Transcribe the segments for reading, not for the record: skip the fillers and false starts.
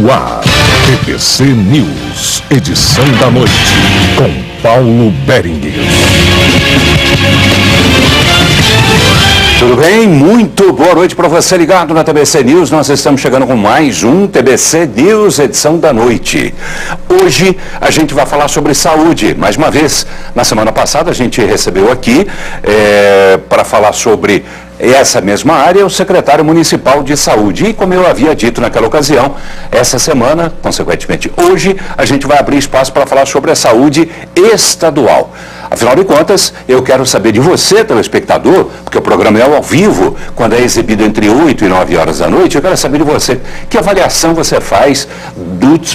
No ar, TBC News, edição da noite, com Paulo Beringer. Tudo bem? Muito boa noite para você ligado na TBC News. Nós estamos chegando com mais um TBC News, edição da noite. Hoje a gente vai falar sobre saúde. Mais uma vez, na semana passada a gente recebeu aqui para falar sobre essa mesma área o secretário municipal de saúde. E como eu havia dito naquela ocasião, essa semana, consequentemente hoje, a gente vai abrir espaço para falar sobre a saúde estadual. Afinal de contas, eu quero saber de você, telespectador, porque o programa é ao vivo, quando é exibido entre 8 e 9 horas da noite, eu quero saber de você, que avaliação você faz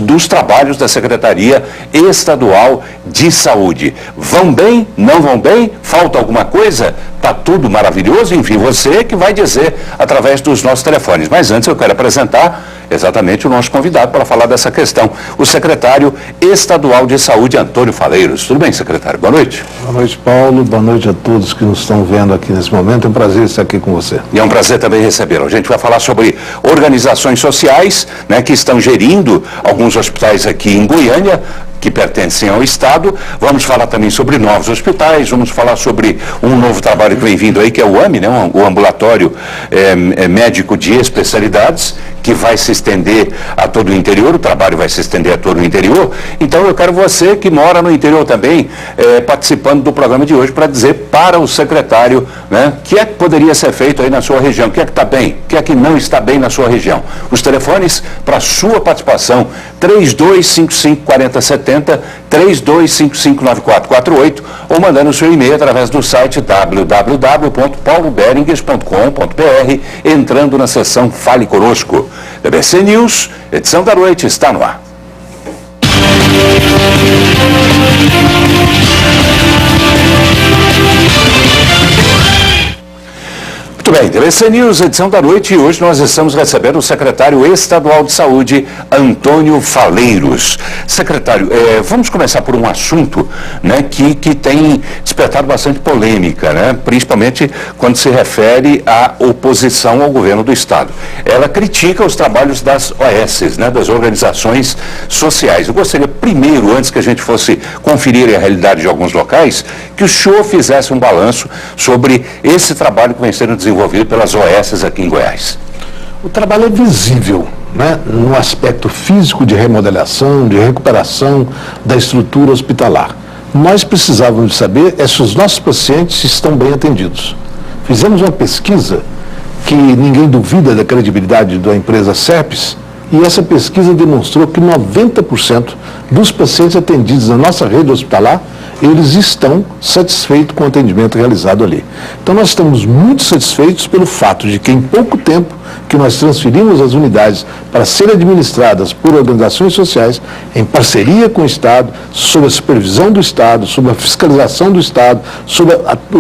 dos trabalhos da Secretaria Estadual de Saúde. Vão bem? Não vão bem? Falta alguma coisa? Está tudo maravilhoso? Enfim, você que vai dizer através dos nossos telefones. Mas antes eu quero apresentar exatamente o nosso convidado para falar dessa questão, o secretário estadual de saúde, Antônio Faleiros. Tudo bem, secretário? Boa noite. Boa noite, Paulo. Boa noite a todos que nos estão vendo aqui nesse momento. É um prazer estar aqui com você. E é um prazer também recebê-lo. A gente vai falar sobre organizações sociais, né, que estão gerindo alguns hospitais aqui em Goiânia, que pertencem ao Estado. Vamos falar também sobre novos hospitais, vamos falar sobre um novo trabalho que vem vindo aí, que é o AME, né, o Ambulatório Médico de Especialidades, que vai se estender a todo o interior, o trabalho vai se estender a todo o interior. Então eu quero você que mora no interior também, participando do programa de hoje, para dizer para o secretário, né, o que é que poderia ser feito aí na sua região, o que é que está bem, o que é que não está bem na sua região. Os telefones para a sua participação, 3255-4070, 3255-9448, ou mandando o seu e-mail através do site www.pauloberingues.com.br, entrando na seção Fale Conosco. TBC News, edição da noite, está no ar. Muito bem, TBC News, edição da noite, e hoje nós estamos recebendo o secretário estadual de saúde, Antônio Faleiros. Secretário, vamos começar por um assunto, né, que tem despertado bastante polêmica, né, principalmente quando se refere à oposição ao governo do Estado. Ela critica os trabalhos das OS, né, das organizações sociais. Eu gostaria primeiro, antes que a gente fosse conferir a realidade de alguns locais, que o senhor fizesse um balanço sobre esse trabalho que vem sendo desenvolvido pelas OS aqui em Goiás. O trabalho é visível, né, no aspecto físico de remodelação, de recuperação da estrutura hospitalar. Nós precisávamos saber se os nossos pacientes estão bem atendidos. Fizemos uma pesquisa que ninguém duvida da credibilidade da empresa CEPES, e essa pesquisa demonstrou que 90% dos pacientes atendidos na nossa rede hospitalar, eles estão satisfeitos com o atendimento realizado ali. Então nós estamos muito satisfeitos pelo fato de que em pouco tempo que nós transferimos as unidades para serem administradas por organizações sociais, em parceria com o Estado, sob a supervisão do Estado, sob a fiscalização do Estado, sob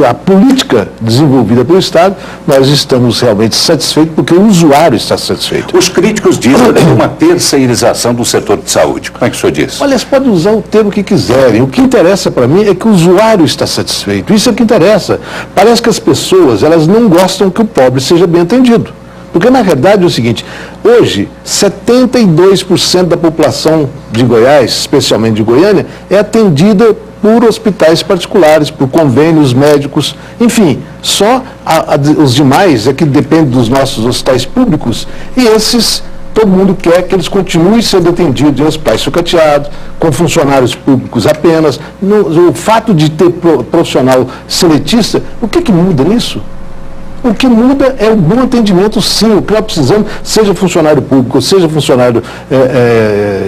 a política desenvolvida pelo Estado, nós estamos realmente satisfeitos porque o usuário está satisfeito. Os críticos dizem que é uma terceirização do setor de saúde. Como é que o senhor diz? Olha, eles podem usar o termo que quiserem. O que interessa para mim é que o usuário está satisfeito. Isso é o que interessa. Parece que as pessoas, elas não gostam que o pobre seja bem atendido. Porque, na verdade, é o seguinte, hoje, 72% da população de Goiás, especialmente de Goiânia, é atendida por hospitais particulares, por convênios médicos, enfim, só os demais é que dependem dos nossos hospitais públicos, e esses, todo mundo quer que eles continuem sendo atendidos em hospitais sucateados, com funcionários públicos apenas. O fato de ter profissional seletista, o que muda nisso? O que muda é o bom atendimento, sim. O que nós precisamos, seja funcionário público, seja funcionário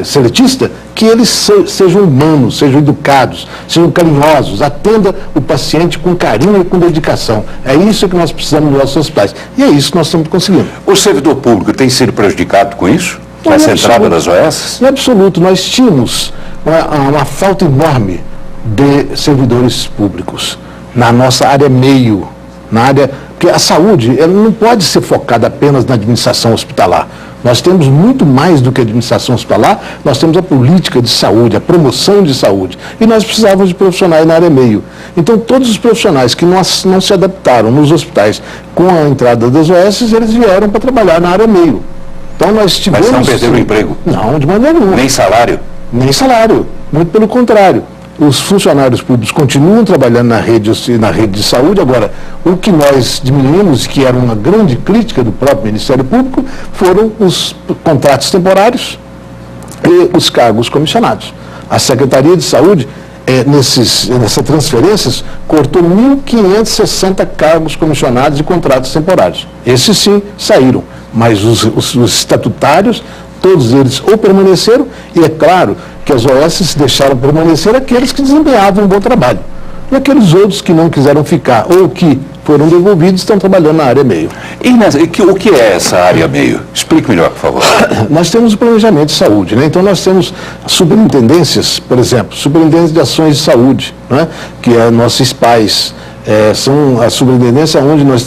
seletista, que eles sejam humanos, sejam educados, sejam carinhosos, atenda o paciente com carinho e com dedicação. É isso que nós precisamos nos nossos hospitais. E é isso que nós estamos conseguindo. O servidor público tem sido prejudicado com isso? Nessa entrada das OS? Em absoluto. Nós tínhamos uma falta enorme de servidores públicos na nossa área meio, na área... Porque a saúde, ela não pode ser focada apenas na administração hospitalar. Nós temos muito mais do que a administração hospitalar, nós temos a política de saúde, a promoção de saúde. E nós precisávamos de profissionais na área meio. Então, todos os profissionais que não se adaptaram nos hospitais com a entrada das OS, eles vieram para trabalhar na área meio. Então nós tivemos... Mas não perderam o emprego? Não, de maneira nenhuma. Nem salário? Nem salário, muito pelo contrário. Os funcionários públicos continuam trabalhando na rede de saúde. Agora, o que nós diminuímos, que era uma grande crítica do próprio Ministério Público, foram os contratos temporários e os cargos comissionados. A Secretaria de Saúde, nessas transferências, cortou 1.560 cargos comissionados e contratos temporários. Esses sim saíram, mas os estatutários, todos eles ou permaneceram, e é claro que as OS deixaram permanecer aqueles que desempenhavam um bom trabalho. E aqueles outros que não quiseram ficar ou que foram devolvidos estão trabalhando na área meio. E o que é essa área meio? Explique melhor, por favor. Nós temos o planejamento de saúde, né? Então nós temos superintendências, por exemplo, superintendência de ações de saúde, né? Que é a nossa SPAES, são a superintendência onde nós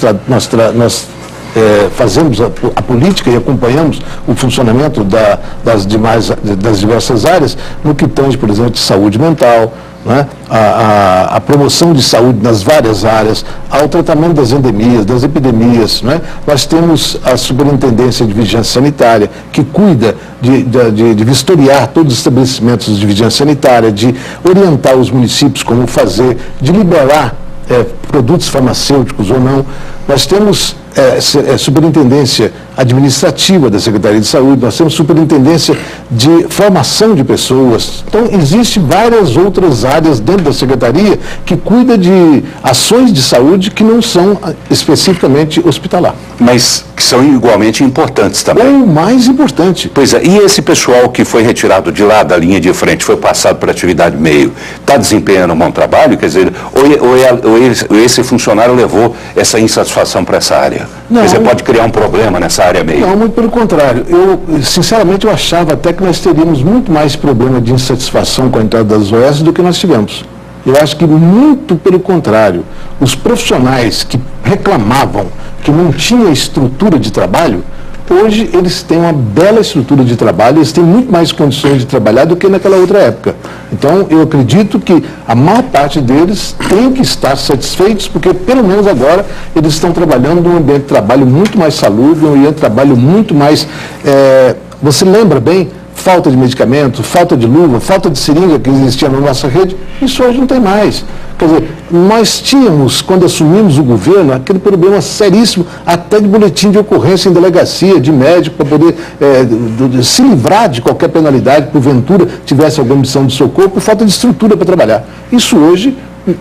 fazemos a política e acompanhamos o funcionamento das diversas áreas, no que tange, por exemplo, de saúde mental, né? A promoção de saúde nas várias áreas, ao tratamento das endemias, das epidemias, né? Nós temos a Superintendência de Vigilância Sanitária, que cuida de vistoriar todos os estabelecimentos de vigilância sanitária, de orientar os municípios como fazer, de liberar produtos farmacêuticos ou não. Nós temos superintendência administrativa da Secretaria de Saúde, nós temos superintendência de formação de pessoas. Então, existem várias outras áreas dentro da Secretaria que cuida de ações de saúde que não são especificamente hospitalar. Mas que são igualmente importantes também. O mais importante. Pois é, e esse pessoal que foi retirado de lá da linha de frente, foi passado para a atividade meio, está desempenhando um bom trabalho? Quer dizer, ou esse funcionário levou essa insatisfação para essa área? Não, quer dizer, pode criar um problema nessa área meio? Não, muito pelo contrário. Sinceramente, eu achava até que nós teríamos muito mais problema de insatisfação com a entrada das OS do que nós tivemos. Eu acho que muito pelo contrário. Os profissionais que reclamavam que não tinha estrutura de trabalho, hoje eles têm uma bela estrutura de trabalho, eles têm muito mais condições de trabalhar do que naquela outra época. Então, eu acredito que a maior parte deles tem que estar satisfeitos, porque pelo menos agora eles estão trabalhando num ambiente de trabalho muito mais salubre, um ambiente de trabalho muito mais... Você lembra bem? Falta de medicamento, falta de luva, falta de seringa que existia na nossa rede, isso hoje não tem mais. Quer dizer, nós tínhamos, quando assumimos o governo, aquele problema seríssimo, até de boletim de ocorrência em delegacia, de médico, para poder se livrar de qualquer penalidade, porventura tivesse alguma missão de socorro, por falta de estrutura para trabalhar. Isso hoje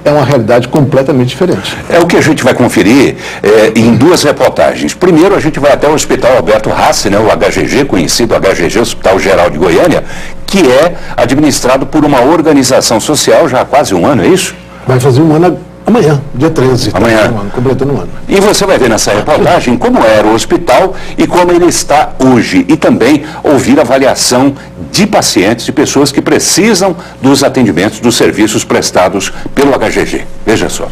é uma realidade completamente diferente. É o que a gente vai conferir em duas reportagens. Primeiro, a gente vai até o Hospital Alberto Rassi, né, o HGG, conhecido HGG, Hospital Geral de Goiânia, que é administrado por uma organização social já há quase um ano, é isso? Vai fazer um ano amanhã, dia 13. Amanhã. Completando um ano. E você vai ver nessa reportagem como era o hospital e como ele está hoje. E também ouvir a avaliação de pacientes, de pessoas que precisam dos atendimentos, dos serviços prestados pelo HGG. Veja só.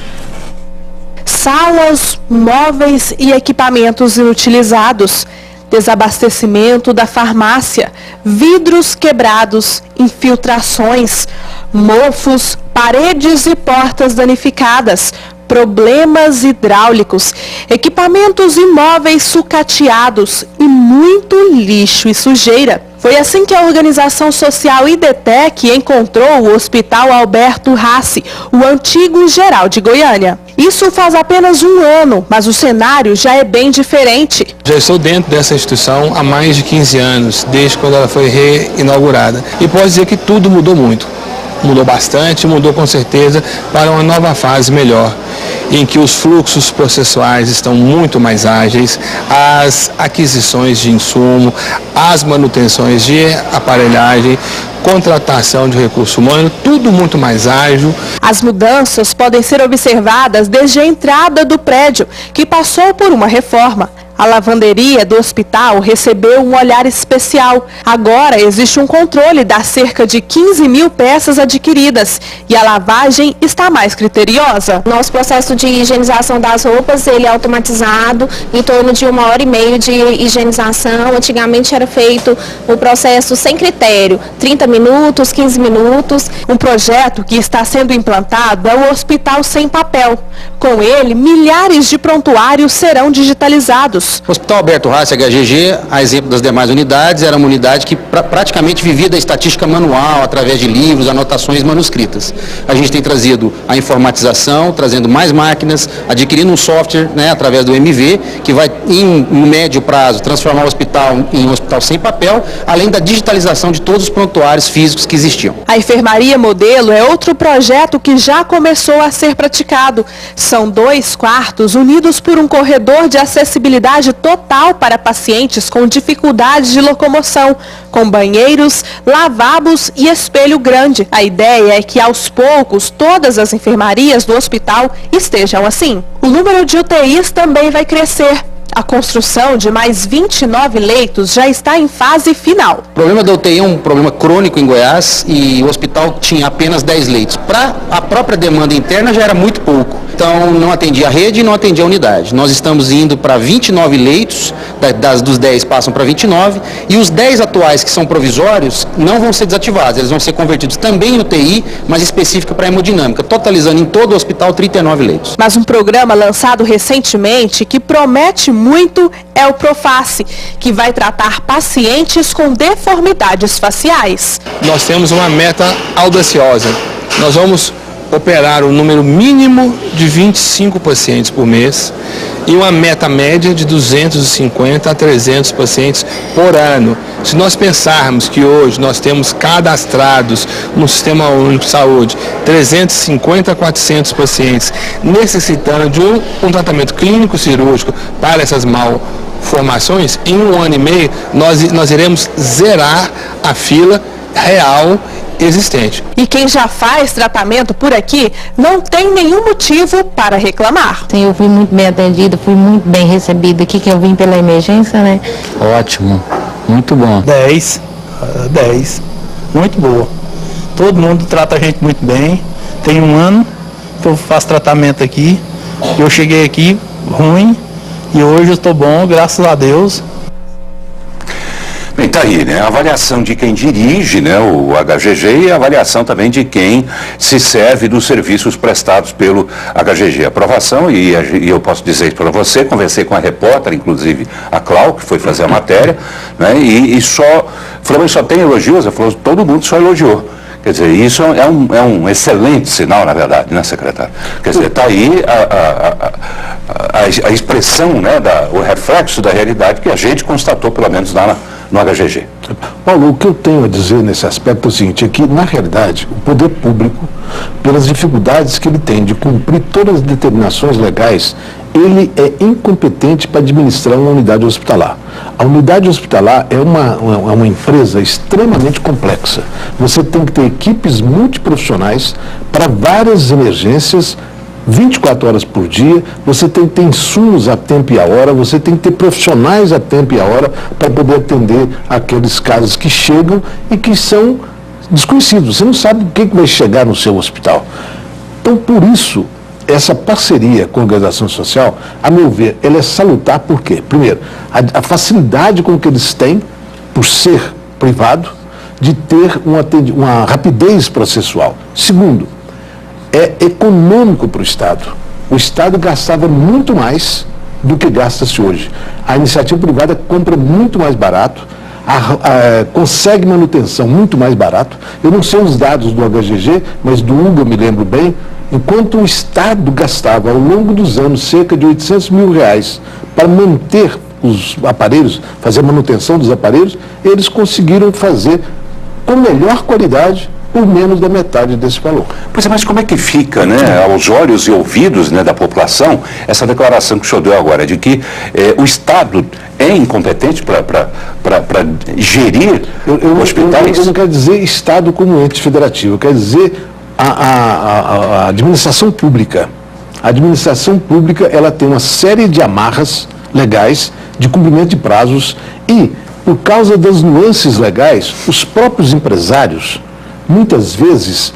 Salas, móveis e equipamentos inutilizados. Desabastecimento da farmácia, vidros quebrados, infiltrações, mofos, paredes e portas danificadas, problemas hidráulicos, equipamentos imóveis sucateados e muito lixo e sujeira. Foi assim que a organização social IDETEC encontrou o Hospital Alberto Rassi, o antigo Geral de Goiânia. Isso faz apenas um ano, mas o cenário já é bem diferente. Já estou dentro dessa instituição há mais de 15 anos, desde quando ela foi reinaugurada. E posso dizer que tudo mudou muito. Mudou bastante, mudou com certeza para uma nova fase melhor, em que os fluxos processuais estão muito mais ágeis, as aquisições de insumo, as manutenções de aparelhagem, contratação de recurso humano, tudo muito mais ágil. As mudanças podem ser observadas desde a entrada do prédio, que passou por uma reforma. A lavanderia do hospital recebeu um olhar especial. Agora existe um controle das cerca de 15 mil peças adquiridas e a lavagem está mais criteriosa. Nosso processo de higienização das roupas, ele é automatizado, em torno de 1h30 de higienização. Antigamente era feito o processo sem critério, 30 minutos, 15 minutos. Um projeto que está sendo implantado é o Hospital Sem Papel. Com ele, milhares de prontuários serão digitalizados. leitos. O Hospital Alberto Rassi, HGG, a exemplo das demais unidades, era uma unidade que praticamente vivia da estatística manual, através de livros, anotações manuscritas. A gente tem trazido a informatização, trazendo mais máquinas, adquirindo um software, né, através do MV, que vai, em médio prazo, transformar o hospital em um hospital sem papel, além da digitalização de todos os prontuários físicos que existiam. A enfermaria modelo é outro projeto que já começou a ser praticado. São 2 quartos unidos por um corredor de acessibilidade total para pacientes com dificuldades de locomoção, com banheiros, lavabos e espelho grande. A ideia é que aos poucos todas as enfermarias do hospital estejam assim. O número de UTIs também vai crescer. A construção de mais 29 leitos já está em fase final. O problema da UTI é um problema crônico em Goiás e o hospital tinha apenas 10 leitos. Para a própria demanda interna já era muito pouco. Então não atendia a rede e não atendia a unidade. Nós estamos indo para 29 leitos, dos 10 passam para 29, e os 10 atuais que são provisórios não vão ser desativados, eles vão ser convertidos também em UTI, mas específico para hemodinâmica, totalizando em todo o hospital 39 leitos. Mas um programa lançado recentemente que promete muito é o Proface, que vai tratar pacientes com deformidades faciais. Nós temos uma meta audaciosa. Nós vamos operar o número mínimo de 25 pacientes por mês e uma meta média de 250 a 300 pacientes por ano. Se nós pensarmos que hoje nós temos cadastrados no Sistema Único de Saúde 350 a 400 pacientes necessitando de um tratamento clínico cirúrgico para essas malformações, em 1 ano e meio nós iremos zerar a fila real existente. E quem já faz tratamento por aqui não tem nenhum motivo para reclamar. Sim, eu fui muito bem atendida, fui muito bem recebida aqui, que eu vim pela emergência, né? Ótimo, muito bom. 10, muito boa. Todo mundo trata a gente muito bem. Tem 1 ano que eu faço tratamento aqui. Eu cheguei aqui ruim e hoje eu estou bom, graças a Deus. Bem, tá aí, né? A avaliação de quem dirige, né, o HGG, e a avaliação também de quem se serve dos serviços prestados pelo HGG. Aprovação, e eu posso dizer isso para você, conversei com a repórter, inclusive a Clau, que foi fazer a matéria, né, e falou, só tem elogios, ela falou, todo mundo só elogiou. Quer dizer, isso é um excelente sinal, na verdade, né, secretário? Quer dizer, está aí a expressão, né, o reflexo da realidade que a gente constatou, pelo menos lá no HGG. Paulo, o que eu tenho a dizer nesse aspecto é o seguinte, é que, na realidade, o poder público, pelas dificuldades que ele tem de cumprir todas as determinações legais, ele é incompetente para administrar uma unidade hospitalar. A unidade hospitalar é uma empresa extremamente complexa. Você tem que ter equipes multiprofissionais para várias emergências, 24 horas por dia, você tem que ter insumos a tempo e a hora, você tem que ter profissionais a tempo e a hora para poder atender aqueles casos que chegam e que são desconhecidos. Você não sabe o que vai chegar no seu hospital. Então, por isso, essa parceria com a organização social, a meu ver, ela é salutar por quê? Primeiro, a facilidade com que eles têm, por ser privado, de ter uma rapidez processual. Segundo, é econômico para o Estado. O Estado gastava muito mais do que gasta-se hoje. A iniciativa privada compra muito mais barato, consegue manutenção muito mais barato. Eu não sei os dados do HGG, mas do UGA eu me lembro bem. Enquanto o Estado gastava ao longo dos anos cerca de R$800 mil para manter os aparelhos, fazer a manutenção dos aparelhos, eles conseguiram fazer com melhor qualidade por menos da metade desse valor. Pois é, mas como é que fica, né, aos olhos e ouvidos, né, da população, essa declaração que o senhor deu agora, de que o Estado é incompetente para gerir hospitais? Eu não quero dizer Estado como ente federativo, eu quero dizer a administração pública. A administração pública, ela tem uma série de amarras legais, de cumprimento de prazos e, por causa das nuances legais, os próprios empresários muitas vezes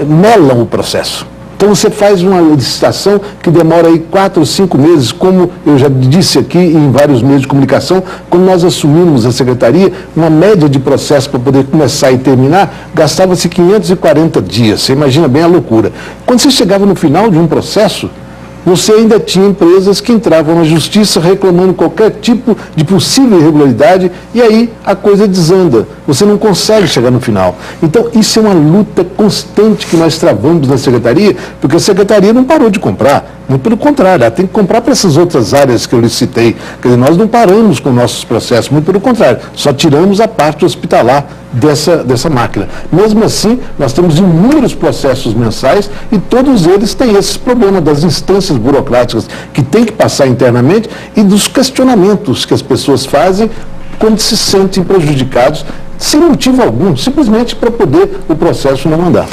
melam o processo. Então você faz uma licitação que demora aí 4 ou 5 meses, como eu já disse aqui em vários meios de comunicação, quando nós assumimos a secretaria, uma média de processo para poder começar e terminar, gastava-se 540 dias, você imagina bem a loucura. Quando você chegava no final de um processo, você ainda tinha empresas que entravam na justiça reclamando qualquer tipo de possível irregularidade e aí a coisa desanda. Você não consegue chegar no final. Então, isso é uma luta constante que nós travamos na Secretaria, porque a Secretaria não parou de comprar. Muito pelo contrário, ela tem que comprar para essas outras áreas que eu lhe citei. Quer dizer, nós não paramos com nossos processos, muito pelo contrário, só tiramos a parte hospitalar dessa máquina. Mesmo assim, nós temos inúmeros processos mensais e todos eles têm esses problemas das instâncias burocráticas que tem que passar internamente e dos questionamentos que as pessoas fazem quando se sentem prejudicados sem motivo algum, simplesmente para poder o processo não andar.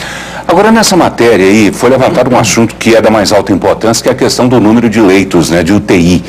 Agora, nessa matéria aí, foi levantado um assunto que é da mais alta importância, que é a questão do número de leitos, né, de UTI.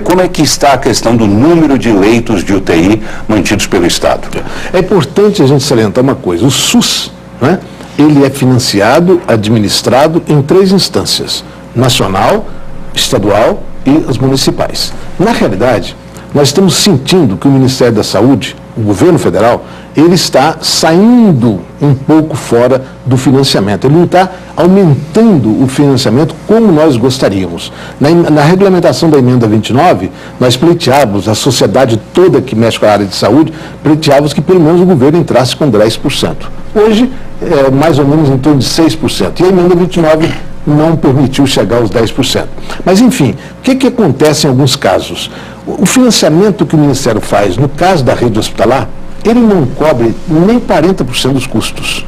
Como é que está a questão do número de leitos de UTI mantidos pelo Estado? É importante a gente salientar uma coisa, o SUS, né, ele é financiado, administrado em 3 instâncias, nacional, estadual e as municipais. Na realidade, nós estamos sentindo que o Ministério da Saúde, o governo federal, ele está saindo um pouco fora do financiamento. Ele não está aumentando o financiamento como nós gostaríamos. Na regulamentação da emenda 29, nós pleiteávamos, a sociedade toda que mexe com a área de saúde, pleiteávamos que pelo menos o governo entrasse com 10%. Hoje, é mais ou menos em torno de 6%. E a emenda 29 não permitiu chegar aos 10%. Mas, enfim, o que acontece em alguns casos? O financiamento que o Ministério faz, no caso da rede hospitalar, ele não cobre nem 40% dos custos.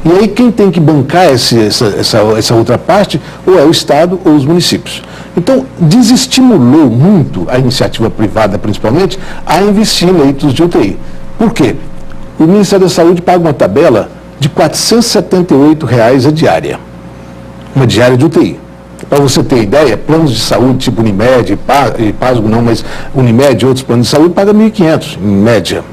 E aí quem tem que bancar essa outra parte, ou é o Estado ou os municípios. Então, desestimulou muito a iniciativa privada, principalmente, a investir em leitos de UTI. Por quê? O Ministério da Saúde paga uma tabela de R$ 478 a diária. Uma diária de UTI. Para você ter ideia, planos de saúde tipo Unimed, Pasgo não, mas Unimed e outros planos de saúde pagam R$ 1.500, em média.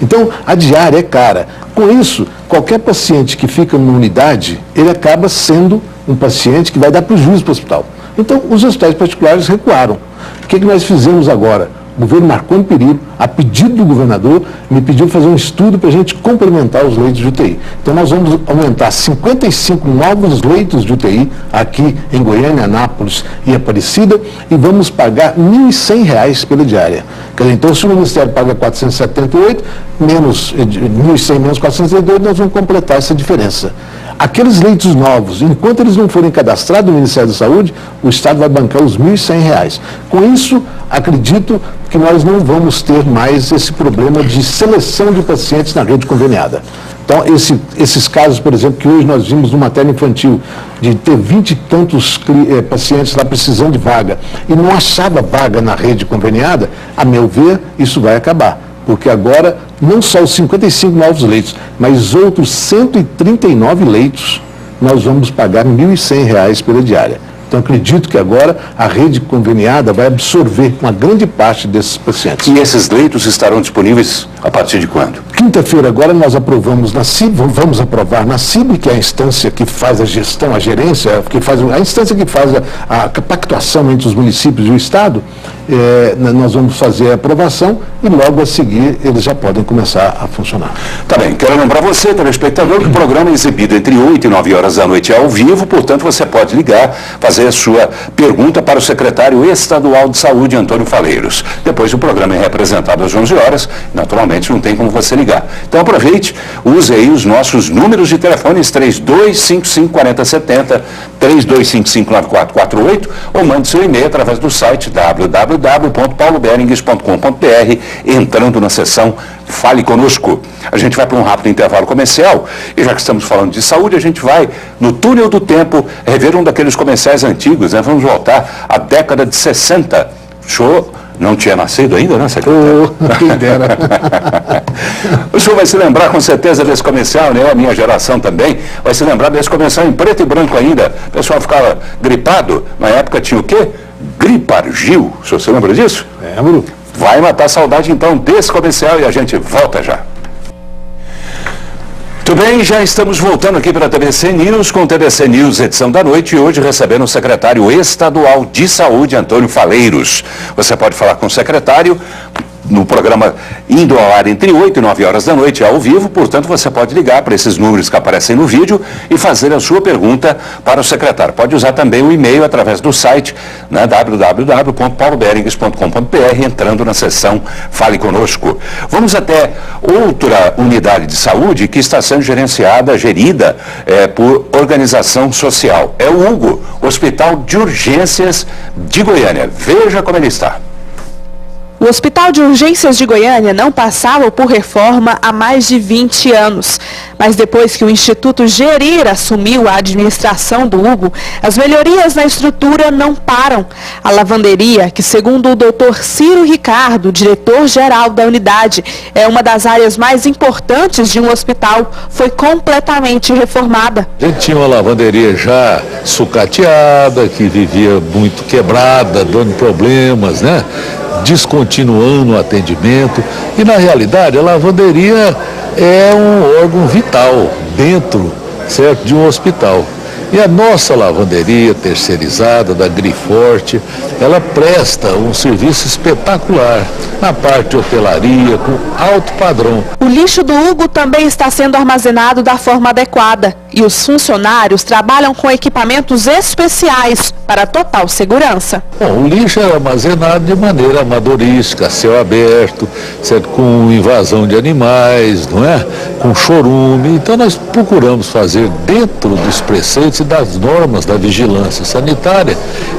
Então, a diária é cara. Com isso, qualquer paciente que fica numa unidade, ele acaba sendo um paciente que vai dar prejuízo para o hospital. Então, os hospitais particulares recuaram. O que nós fizemos agora? O governo marcou um período, a pedido do governador, me pediu fazer um estudo para a gente complementar os leitos de UTI. Então nós vamos aumentar 55 novos leitos de UTI aqui em Goiânia, Anápolis e Aparecida e vamos pagar R$ 1.100 pela diária. Quer dizer, então se o Ministério paga 478, menos 1.100 menos 478, nós vamos completar essa diferença. Aqueles leitos novos, enquanto eles não forem cadastrados no Ministério da Saúde, o Estado vai bancar os R$ 1.100. Com isso, acredito que nós não vamos ter mais esse problema de seleção de pacientes na rede conveniada. Então, esses casos, por exemplo, que hoje nós vimos no materno infantil, de ter 20 e tantos pacientes lá precisando de vaga e não achava vaga na rede conveniada, a meu ver, isso vai acabar. Porque agora, não só os 55 novos leitos, mas outros 139 leitos, nós vamos pagar R$ 1.100 pela diária. Então, acredito que agora a rede conveniada vai absorver uma grande parte desses pacientes. E esses leitos estarão disponíveis a partir de quando? Quinta-feira agora nós aprovamos na CIB, vamos aprovar na CIB, que é a instância que faz a gestão, a gerência, a instância que faz a pactuação entre os municípios e o Estado. Nós vamos fazer a aprovação e logo a seguir eles já podem começar a funcionar. Tá bem, quero lembrar você, telespectador, que o programa é exibido entre 8 e 9 horas da noite ao vivo, portanto você pode ligar, fazer a sua pergunta para o secretário estadual de saúde, Antônio Faleiros. Depois o programa é representado às 11 horas, naturalmente não tem como você ligar. Então aproveite, use aí os nossos números de telefones 3255-4070, 3255-9448 ou mande seu e-mail através do site www.pauloberingues.com.br, entrando na seção Fale Conosco. A gente vai para um rápido intervalo comercial e já que estamos falando de saúde, a gente vai no túnel do tempo rever um daqueles comerciais antigos, né? Vamos voltar à década de 60. Show! Não tinha nascido ainda, né, secretário? Quem dera. O senhor vai se lembrar com certeza desse comercial, né? A minha geração também vai se lembrar desse comercial em preto e branco ainda. O pessoal ficava gripado. Na época tinha o quê? Gripargil. O senhor se lembra disso? Lembro. Vai matar a saudade então desse comercial e a gente volta já. Muito bem, já estamos voltando aqui para a TBC News, com o TBC News edição da noite, e hoje recebendo o secretário estadual de saúde, Antônio Faleiros. Você pode falar com o secretário no programa indo ao ar entre 8 e 9 horas da noite, ao vivo. Portanto, você pode ligar para esses números que aparecem no vídeo e fazer a sua pergunta para o secretário. Pode usar também o e-mail através do site, né, www.pauloberings.com.br, entrando na seção Fale Conosco. Vamos até outra unidade de saúde que está sendo gerida por organização social. É o Hugo, Hospital de Urgências de Goiânia. Veja como ele está. O Hospital de Urgências de Goiânia não passava por reforma há mais de 20 anos. Mas depois que o Instituto Gerir assumiu a administração do Hugo, as melhorias na estrutura não param. A lavanderia, que segundo o Dr. Ciro Ricardo, diretor-geral da unidade, é uma das áreas mais importantes de um hospital, foi completamente reformada. A gente tinha uma lavanderia já sucateada, que vivia muito quebrada, dando problemas, né? Descontinuando o atendimento, e na realidade a lavanderia é um órgão vital dentro, certo, de um hospital. E a nossa lavanderia terceirizada da Griforte, ela presta um serviço espetacular na parte de hotelaria, com alto padrão. O lixo do Hugo também está sendo armazenado da forma adequada e os funcionários trabalham com equipamentos especiais para total segurança. Bom, o lixo é armazenado de maneira amadorística, céu aberto, certo? Com invasão de animais, não é? Com chorume. Então nós procuramos fazer dentro dos preceitos e das normas da vigilância sanitária.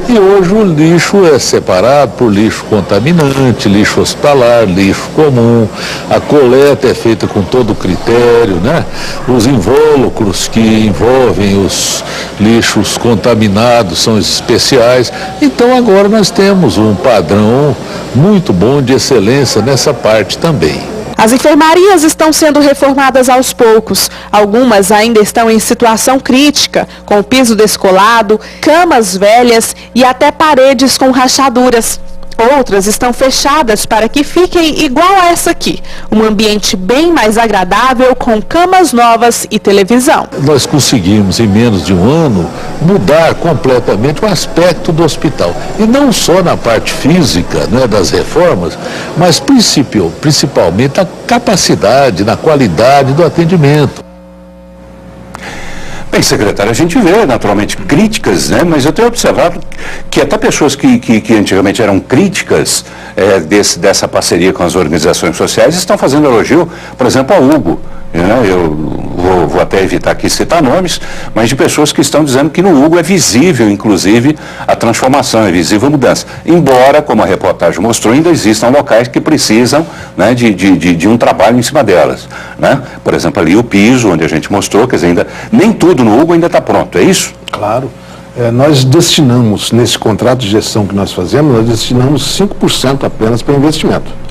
E hoje o lixo é separado por lixo contaminante, lixo hospitalar, lixo comum. A coleta é feita com todo o critério, né? Os invólucros que envolvem os lixos contaminados são especiais. Então agora nós temos um padrão muito bom de excelência nessa parte também. As enfermarias estão sendo reformadas aos poucos. Algumas ainda estão em situação crítica, com o piso descolado, camas velhas e até paredes com rachaduras. Outras estão fechadas para que fiquem igual a essa aqui, um ambiente bem mais agradável com camas novas e televisão. Nós conseguimos em menos de um ano mudar completamente o aspecto do hospital. E não só na parte física, né, das reformas, mas principalmente a capacidade, na qualidade do atendimento. Bem, secretário, a gente vê naturalmente críticas, né? Mas eu tenho observado que até pessoas que antigamente eram críticas dessa parceria com as organizações sociais estão fazendo elogio, por exemplo, ao Hugo. Né? Eu vou até evitar aqui citar nomes, mas de pessoas que estão dizendo que no Hugo é visível, inclusive, a transformação, é visível a mudança. Embora, como a reportagem mostrou, ainda existam locais que precisam, né, de um trabalho em cima delas. Né? Por exemplo, ali o piso, onde a gente mostrou, quer dizer, nem tudo no Hugo ainda está pronto, é isso? Claro. Nós destinamos, nesse contrato de gestão que nós fazemos, nós destinamos 5% apenas para investimento.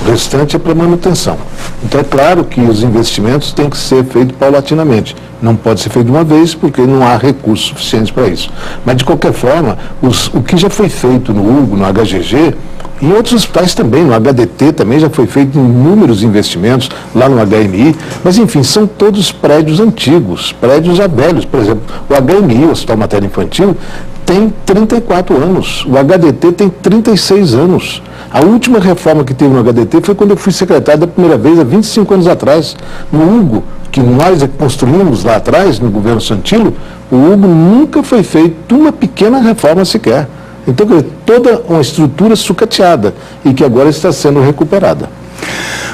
O restante é para manutenção. Então é claro que os investimentos têm que ser feitos paulatinamente. Não pode ser feito de uma vez porque não há recursos suficientes para isso. Mas de qualquer forma, o que já foi feito no Hugo, no HGG, em outros hospitais também, no HDT também já foi feito inúmeros investimentos, lá no HMI, mas enfim, são todos prédios antigos, prédios já velhos. Por exemplo, o HMI, o Hospital Materno Infantil, tem 34 anos, o HDT tem 36 anos. A última reforma que teve no HDT foi quando eu fui secretário da primeira vez, há 25 anos atrás. No Hugo, que nós construímos lá atrás, no governo Santilo, o Hugo nunca foi feito uma pequena reforma sequer. Então, toda uma estrutura sucateada e que agora está sendo recuperada.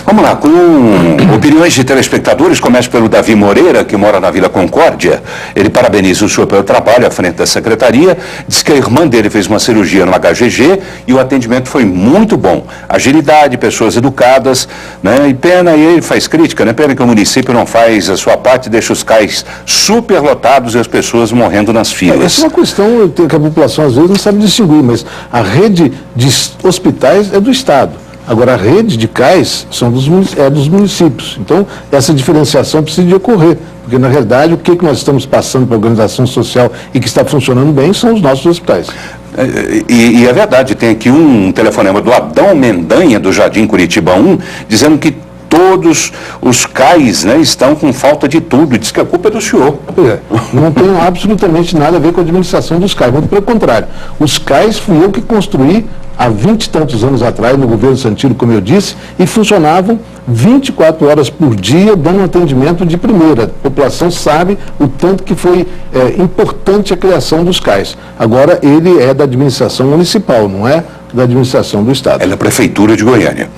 Vamos lá, com opiniões de telespectadores, começa pelo Davi Moreira, que mora na Vila Concórdia. Ele parabeniza o senhor pelo trabalho à frente da secretaria, diz que a irmã dele fez uma cirurgia no HGG e o atendimento foi muito bom. Agilidade, pessoas educadas, né? E pena, e ele faz crítica, né? Pena que o município não faz a sua parte, deixa os cais superlotados e as pessoas morrendo nas filas. Essa é uma questão que a população às vezes não sabe distinguir, mas a rede de hospitais é do Estado. Agora, a rede de cais é dos municípios. Então, essa diferenciação precisa de ocorrer. Porque, na realidade, o que nós estamos passando para a organização social e que está funcionando bem são os nossos hospitais. E é verdade, tem aqui um telefonema do Adão Mendanha, do Jardim Curitiba 1, dizendo que todos os CAIs, né, estão com falta de tudo. Diz que a culpa é do senhor. Não tem absolutamente nada a ver com a administração dos CAIs, muito pelo contrário. Os CAIs fui eu que construí há 20 e tantos anos atrás, no governo Santino, como eu disse, e funcionavam 24 horas por dia, dando um atendimento de primeira. A população sabe o tanto que foi importante a criação dos CAIs. Agora, ele é da administração municipal, não é da administração do Estado. É da Prefeitura de Goiânia.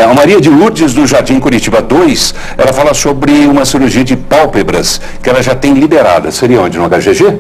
A Maria de Lourdes, do Jardim Curitiba 2, ela fala sobre uma cirurgia de pálpebras que ela já tem liberada. Seria onde? No HGG?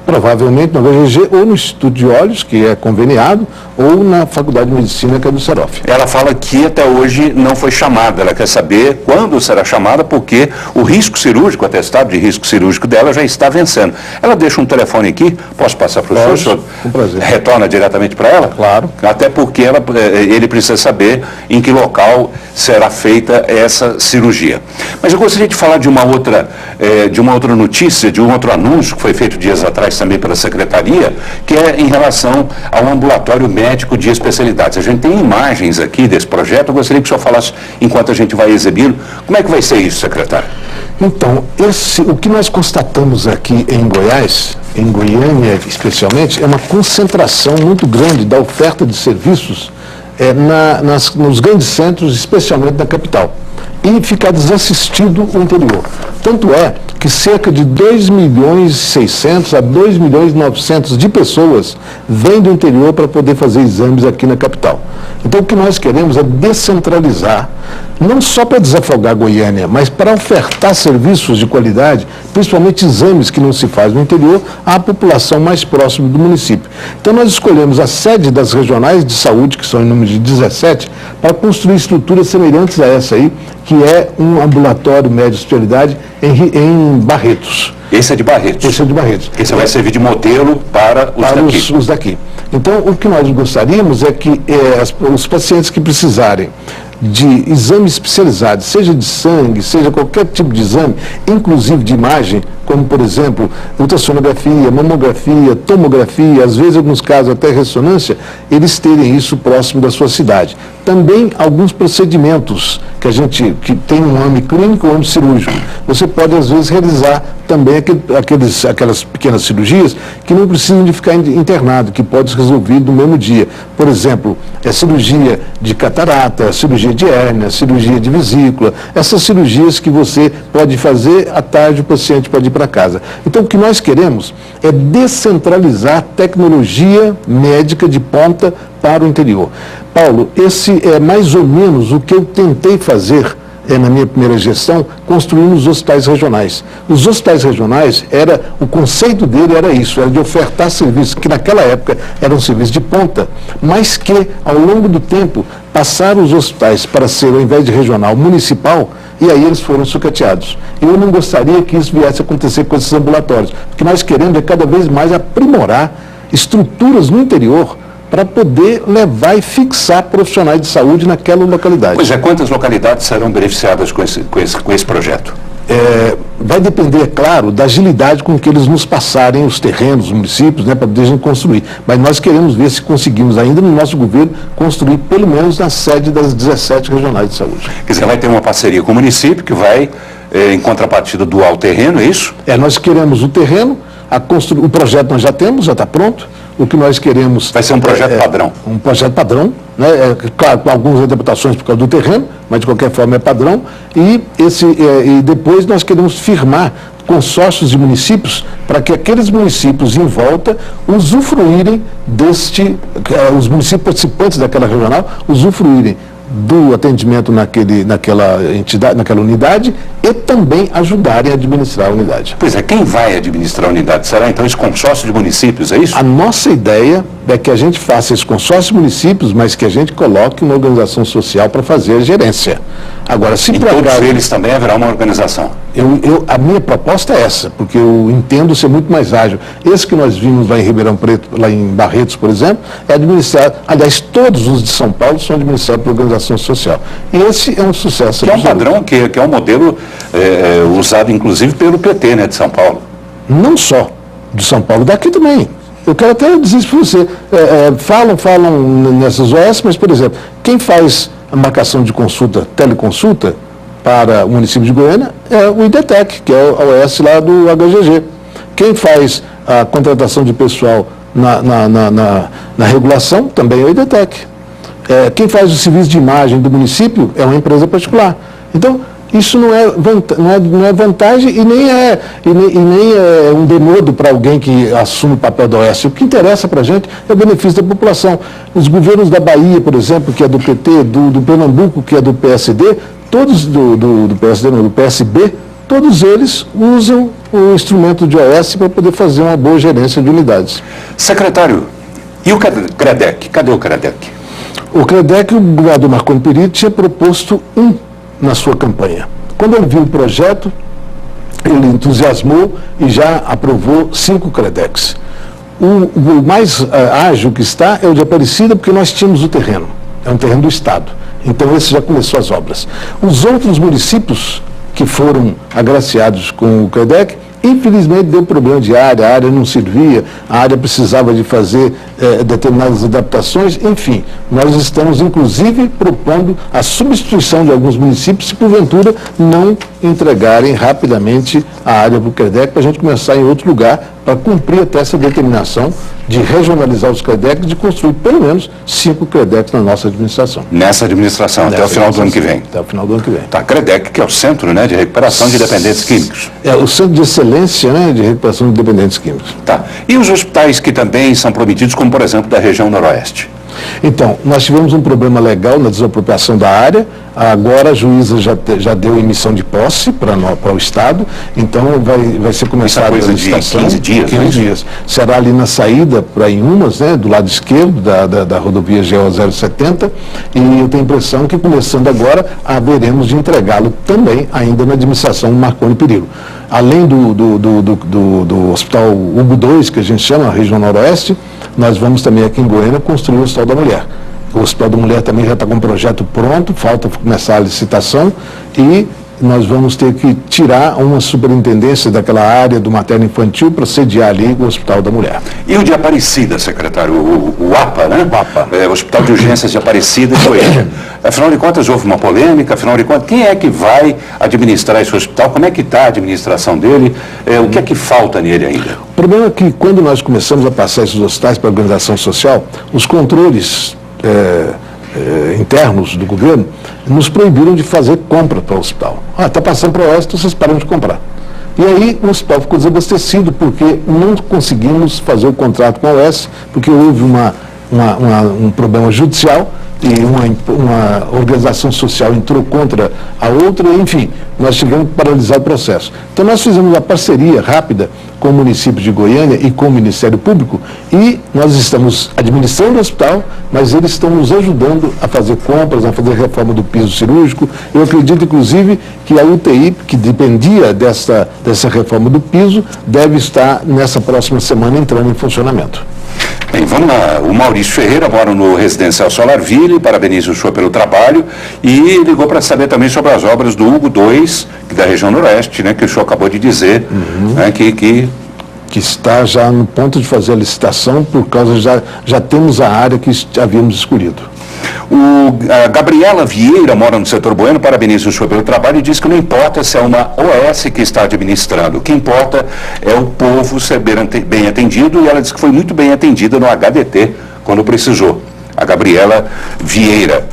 Provavelmente no HGG ou no Instituto de Olhos, que é conveniado, ou na Faculdade de Medicina, que é do Serof. Ela fala que até hoje não foi chamada. Ela quer saber quando será chamada, porque o risco cirúrgico, o atestado de risco cirúrgico dela já está vencendo. Ela deixa um telefone aqui, posso passar para o senhor? Com prazer. Retorna diretamente para ela? Claro. Até porque ele precisa saber em que local será feita essa cirurgia. Mas eu gostaria de falar de uma outra notícia, de um outro anúncio que foi feito dias atrás também pela Secretaria, que é em relação ao ambulatório médico de especialidades. A gente tem imagens aqui desse projeto, eu gostaria que o senhor falasse, enquanto a gente vai exibi-lo, como é que vai ser isso, secretário? Então, o que nós constatamos aqui em Goiás, em Goiânia especialmente, é uma concentração muito grande da oferta de serviços nos grandes centros, especialmente na capital, e ficar desassistido o interior. Tanto é que cerca de 2.600.000 a 2.900.000 de pessoas vêm do interior para poder fazer exames aqui na capital. Então, o que nós queremos é descentralizar, não só para desafogar Goiânia, mas para ofertar serviços de qualidade, principalmente exames que não se faz no interior, à população mais próxima do município. Então, nós escolhemos a sede das regionais de saúde, que são em número de 17, para construir estruturas semelhantes a essa aí, que é um ambulatório médio de especialidade em Barretos. Esse é de Barretos? Esse é de Barretos. Esse vai servir de modelo para os daqui. Então, o que nós gostaríamos é que os pacientes que precisarem de exames especializados, seja de sangue, seja qualquer tipo de exame, inclusive de imagem, como, por exemplo, ultrassonografia, mamografia, tomografia, às vezes, em alguns casos, até ressonância, eles terem isso próximo da sua cidade. Também alguns procedimentos que tem um AME clínico ou AME cirúrgico. Você pode, às vezes, realizar também aquelas pequenas cirurgias que não precisam de ficar internado, que pode ser resolvido no mesmo dia. Por exemplo, cirurgia de catarata, cirurgia de hérnia, cirurgia de vesícula, essas cirurgias que você pode fazer à tarde, o paciente pode ir para casa. Então, o que nós queremos é descentralizar tecnologia médica de ponta para o interior. Paulo, esse é mais ou menos o que eu tentei fazer na minha primeira gestão, construindo os hospitais regionais. Os hospitais regionais, o conceito dele era isso, era de ofertar serviços que naquela época eram serviços de ponta, mas que, ao longo do tempo, passaram os hospitais para ser, ao invés de regional, municipal, e aí eles foram sucateados. Eu não gostaria que isso viesse a acontecer com esses ambulatórios. O que nós queremos é cada vez mais aprimorar estruturas no interior para poder levar e fixar profissionais de saúde naquela localidade. Pois é, quantas localidades serão beneficiadas com esse projeto? Vai depender, é claro, da agilidade com que eles nos passarem os terrenos, os municípios, para poder a gente construir. Mas nós queremos ver se conseguimos ainda no nosso governo construir pelo menos na sede das 17 regionais de saúde. Quer dizer, vai ter uma parceria com o município que vai, em contrapartida, doar o terreno, é isso? Nós queremos o terreno, o projeto nós já temos, já está pronto. O que nós queremos... Vai ser um projeto padrão. Um projeto padrão, né? Claro, com algumas adaptações por causa do terreno, mas de qualquer forma é padrão. E depois nós queremos firmar consórcios de municípios para que aqueles municípios em volta usufruírem os municípios participantes daquela regional, usufruírem do atendimento naquela entidade, naquela unidade, e também ajudarem a administrar a unidade. Pois é, quem vai administrar a unidade? Será então esse consórcio de municípios, é isso? A nossa ideia é que a gente faça esse consórcio de municípios, mas que a gente coloque uma organização social para fazer a gerência. Agora, se em todos eles também haverá uma organização? A minha proposta é essa, porque eu entendo ser muito mais ágil. Esse que nós vimos lá em Ribeirão Preto, lá em Barretos, por exemplo, é administrado, aliás, todos os de São Paulo são administrados por organização social. E esse é um sucesso. Que é um padrão, que é um modelo usado, inclusive, pelo PT, né, de São Paulo. Não só de São Paulo, daqui também. Eu quero até dizer isso para você. Falam nessas OS, mas, por exemplo, quem faz a marcação de consulta, teleconsulta, para o município de Goiânia é o IDETEC, que é a OS lá do HGG. Quem faz a contratação de pessoal na regulação também é o IDETEC. Quem faz o serviço de imagem do município é uma empresa particular. Então, isso não é vantagem e nem é um denodo para alguém que assume o papel da OS. O que interessa para a gente é o benefício da população. Os governos da Bahia, por exemplo, que é do PT, do Pernambuco, que é do PSD, todos do PSD, não, do PSB, todos eles usam o instrumento de OS para poder fazer uma boa gerência de unidades. Secretário, e o CREDEC? Cadê o CREDEC? O CREDEC, o governador Marconi Perillo, tinha proposto na sua campanha. Quando ele viu o projeto, ele entusiasmou e já aprovou 5 CREDECs. O mais ágil que está é o de Aparecida, porque nós tínhamos o terreno. É um terreno do Estado. Então, esse já começou as obras. Os outros municípios que foram agraciados com o CREDEC, infelizmente deu problema de área, a área não servia, a área precisava de fazer determinadas adaptações, enfim. Nós estamos, inclusive, propondo a substituição de alguns municípios se, porventura, não entregarem rapidamente a área para o CREDEC, para a gente começar em outro lugar, para cumprir até essa determinação de regionalizar os CREDECs, de construir pelo menos 5 CREDECs na nossa administração. Nessa administração, até o final do ano que vem. Até o final do ano que vem. Tá, CREDEC, que é o Centro, né, de Recuperação de Dependentes Químicos. É o Centro de Excelência, né, de Recuperação de Dependentes Químicos. Tá. E os hospitais que também são prometidos, como por exemplo da região noroeste? Então, nós tivemos um problema legal na desapropriação da área, agora a juíza já deu emissão de posse para o Estado, então vai ser começada a licitação. 15 dias, 15 dias. Será ali na saída para Inhumas, né, do lado esquerdo da rodovia GO 070, e eu tenho a impressão que começando agora, haveremos de entregá-lo também ainda na administração Marconi Perillo. Além do Hospital Hugo II, que a gente chama, a região noroeste, nós vamos também aqui em Goiânia construir o Hospital da Mulher. O Hospital da Mulher também já está com um projeto pronto, falta começar a licitação e nós vamos ter que tirar uma superintendência daquela área do materno-infantil para sediar ali o Hospital da Mulher. E o de Aparecida, secretário, o APA, né? O APA. O Hospital de Urgências de Aparecida de Goiânia. Afinal de contas, houve uma polêmica, afinal de contas, quem é que vai administrar esse hospital? Como é que está a administração dele? O que é que falta nele ainda? O problema é que quando nós começamos a passar esses hospitais para a organização social, os controles internos do governo nos proibiram de fazer compra para o hospital. Está passando para o oeste, vocês param de comprar. E aí o hospital ficou desabastecido porque não conseguimos fazer o contrato com a oeste, porque houve um problema judicial e uma organização social entrou contra a outra, enfim, nós tivemos que paralisar o processo. Então nós fizemos uma parceria rápida com o município de Goiânia e com o Ministério Público e nós estamos administrando o hospital, mas eles estão nos ajudando a fazer compras, a fazer reforma do piso cirúrgico. Eu acredito, inclusive, que a UTI, que dependia dessa reforma do piso, deve estar nessa próxima semana entrando em funcionamento. Bem, vamos lá. O Maurício Ferreira mora no Residencial Solarville, parabeniza o senhor pelo trabalho e ligou para saber também sobre as obras do Hugo II, da região noroeste, né, que o senhor acabou de dizer, né, que está já no ponto de fazer a licitação, por causa já temos a área que havíamos escolhido. A Gabriela Vieira mora no setor Bueno, parabeniza o senhor pelo trabalho e diz que não importa se é uma OS que está administrando, o que importa é o povo ser bem atendido, e ela diz que foi muito bem atendida no HDT quando precisou. A Gabriela Vieira.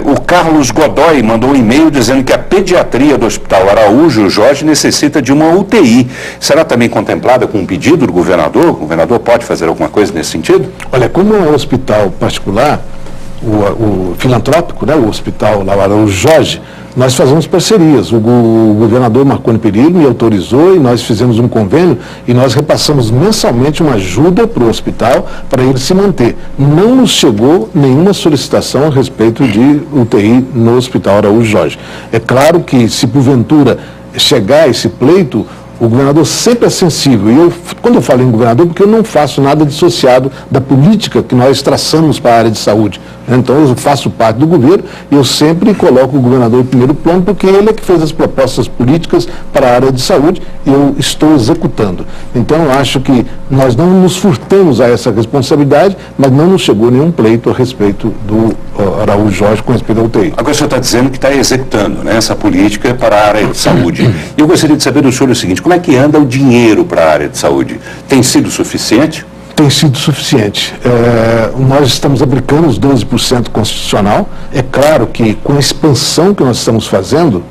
O Carlos Godoy mandou um e-mail dizendo que a pediatria do Hospital Araújo Jorge necessita de uma UTI. Será também contemplada com um pedido do governador? O governador pode fazer alguma coisa nesse sentido? Olha, como é um hospital particular, o filantrópico, né, o Hospital Araújo Jorge, nós fazemos parcerias. O governador Marconi Perillo me autorizou e nós fizemos um convênio e nós repassamos mensalmente uma ajuda para o hospital para ele se manter. Não nos chegou nenhuma solicitação a respeito de UTI no Hospital Araújo Jorge. É claro que se porventura chegar esse pleito, o governador sempre é sensível. E quando eu falo em governador, porque eu não faço nada dissociado da política que nós traçamos para a área de saúde. Então eu faço parte do governo e eu sempre coloco o governador em primeiro plano, porque ele é que fez as propostas políticas para a área de saúde e eu estou executando. Então eu acho que nós não nos furtamos a essa responsabilidade, mas não nos chegou nenhum pleito a respeito do Araújo Jorge com respeito ao UTI. Agora o senhor está dizendo que está executando, né, essa política para a área de saúde. E eu gostaria de saber do senhor o seguinte, como é que anda o dinheiro para a área de saúde? Tem sido suficiente? Tem sido suficiente. Nós estamos aplicando os 12% constitucional. É claro que com a expansão que nós estamos fazendo,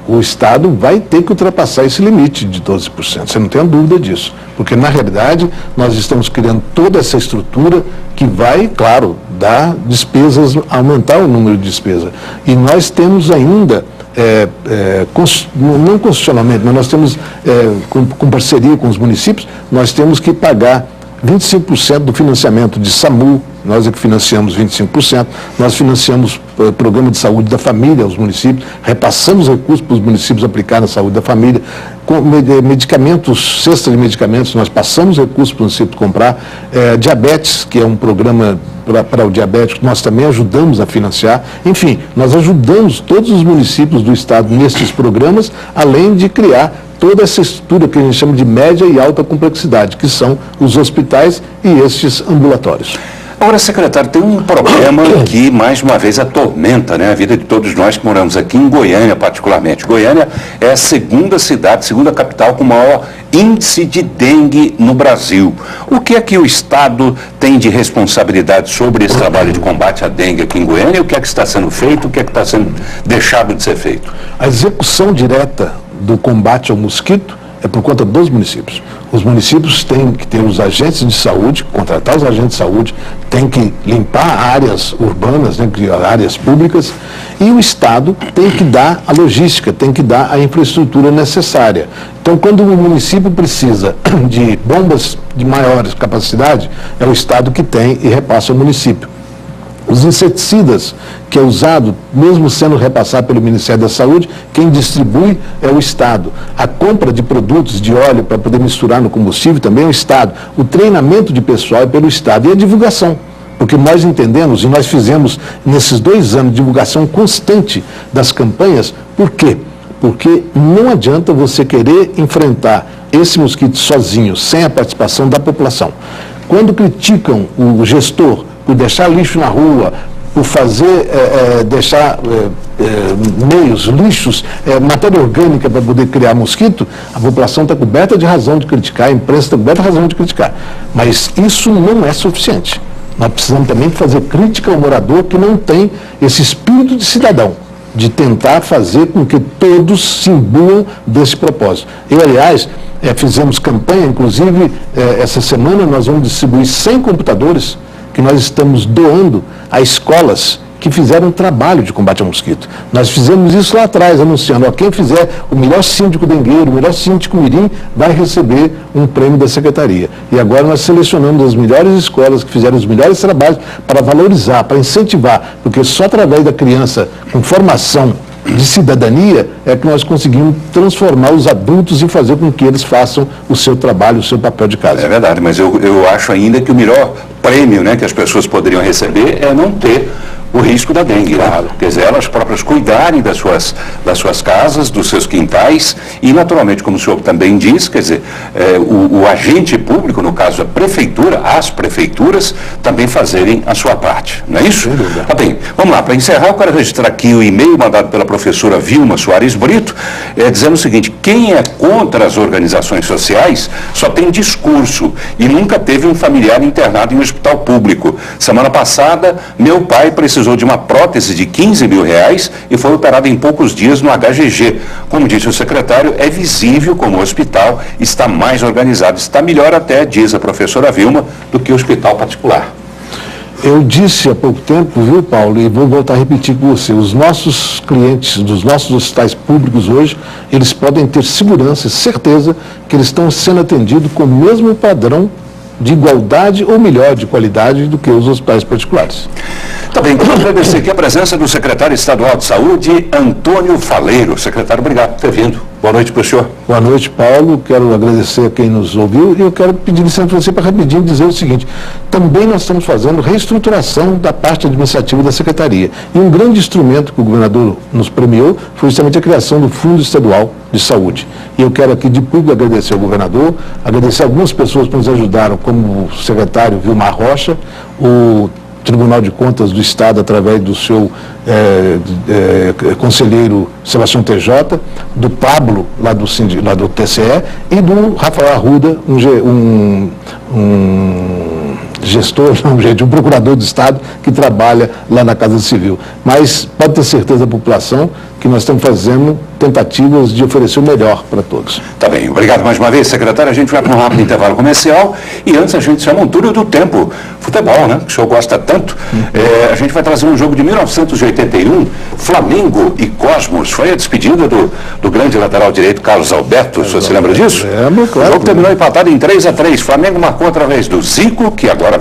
o Estado vai ter que ultrapassar esse limite de 12%. Você não tem dúvida disso. Porque, na realidade, nós estamos criando toda essa estrutura que vai, claro, dar despesas, aumentar o número de despesas. E nós temos ainda, não constitucionalmente, mas nós temos, com parceria com os municípios, nós temos que pagar 25% do financiamento de SAMU, nós é que financiamos 25%, nós financiamos o programa de saúde da família aos municípios, repassamos recursos para os municípios aplicar na saúde da família, com medicamentos, cesta de medicamentos, nós passamos recursos para o município comprar, diabetes, que é um programa para o diabético, nós também ajudamos a financiar, enfim, nós ajudamos todos os municípios do estado nesses programas, além de criar toda essa estrutura que a gente chama de média e alta complexidade, que são os hospitais e estes ambulatórios. Agora, secretário, tem um problema que, mais uma vez, atormenta, né, a vida de todos nós que moramos aqui em Goiânia, particularmente. Goiânia é a segunda capital com maior índice de dengue no Brasil. O que é que o Estado tem de responsabilidade sobre esse trabalho de combate à dengue aqui em Goiânia? O que é que está sendo feito? O que é que está sendo deixado de ser feito? A execução direta do combate ao mosquito é por conta dos municípios. Os municípios têm que ter os agentes de saúde, contratar os agentes de saúde, têm que limpar áreas urbanas, né, áreas públicas, e o Estado tem que dar a logística, tem que dar a infraestrutura necessária. Então, quando o município precisa de bombas de maior capacidade, é o Estado que tem e repassa ao município. Os inseticidas, que é usado, mesmo sendo repassado pelo Ministério da Saúde, quem distribui é o Estado. A compra de produtos de óleo para poder misturar no combustível também é o Estado. O treinamento de pessoal é pelo Estado. E a divulgação, porque nós entendemos e nós fizemos nesses 2 anos divulgação constante das campanhas. Por quê? Porque não adianta você querer enfrentar esse mosquito sozinho, sem a participação da população. Quando criticam o gestor por deixar lixo na rua, por fazer, deixar meios, lixos, matéria orgânica para poder criar mosquito, a população está coberta de razão de criticar, a imprensa está coberta de razão de criticar. Mas isso não é suficiente. Nós precisamos também fazer crítica ao morador que não tem esse espírito de cidadão, de tentar fazer com que todos se imbuam desse propósito. Eu, aliás, fizemos campanha, inclusive, essa semana nós vamos distribuir 100 computadores que nós estamos doando a escolas que fizeram um trabalho de combate ao mosquito. Nós fizemos isso lá atrás, anunciando, quem fizer o melhor síndico dengueiro, o melhor síndico mirim, vai receber um prêmio da Secretaria. E agora nós selecionamos as melhores escolas que fizeram os melhores trabalhos para valorizar, para incentivar, porque só através da criança com formação de cidadania é que nós conseguimos transformar os adultos e fazer com que eles façam o seu trabalho, o seu papel de casa. É verdade, mas eu acho ainda que o melhor prêmio, né, que as pessoas poderiam receber é não ter o risco da dengue, né? Quer dizer, elas próprias cuidarem das suas casas, dos seus quintais e, naturalmente, como o senhor também diz, quer dizer, o agente público, no caso a prefeitura, as prefeituras, também fazerem a sua parte, não é isso? Tá bem, vamos lá, para encerrar, eu quero registrar aqui o e-mail mandado pela professora Vilma Soares Brito, dizendo o seguinte: quem é contra as organizações sociais só tem discurso e nunca teve um familiar internado em um hospital público. Semana passada, meu pai precisou de uma prótese de R$15 mil e foi operado em poucos dias no HGG. Como disse o secretário, é visível como o hospital está mais organizado, está melhor até, diz a professora Vilma, do que o hospital particular. Eu disse há pouco tempo, viu, Paulo, e vou voltar a repetir com você, os nossos clientes dos nossos hospitais públicos hoje, eles podem ter segurança, certeza que eles estão sendo atendidos com o mesmo padrão de igualdade ou melhor de qualidade do que os hospitais particulares. Tá bem, quero agradecer aqui a presença do secretário estadual de saúde, Antônio Faleiro. Secretário, obrigado por ter vindo. Boa noite para o senhor. Boa noite, Paulo. Quero agradecer a quem nos ouviu e eu quero pedir licença para você para rapidinho dizer o seguinte: também nós estamos fazendo reestruturação da parte administrativa da Secretaria. E um grande instrumento que o governador nos premiou foi justamente a criação do Fundo Estadual de Saúde. E eu quero aqui de público agradecer ao governador, agradecer algumas pessoas que nos ajudaram, como o secretário Vilmar Rocha, o Tribunal de Contas do Estado, através do seu conselheiro Sebastião TJ, do Pablo, lá do TCE, e do Rafael Arruda, um procurador do Estado que trabalha lá na Casa Civil. Mas pode ter certeza a população que nós estamos fazendo tentativas de oferecer o melhor para todos. Tá bem, obrigado mais uma vez, secretário. A gente vai para um rápido intervalo comercial e antes a gente chama um túnel do tempo. Futebol, né? Que o senhor gosta tanto. A gente vai trazer um jogo de 1981, Flamengo e Cosmos. Foi a despedida do grande lateral direito Carlos Alberto. O senhor se lembra disso? Lembro, claro. O jogo terminou empatado em 3-3. Flamengo marcou através do Zico, que agora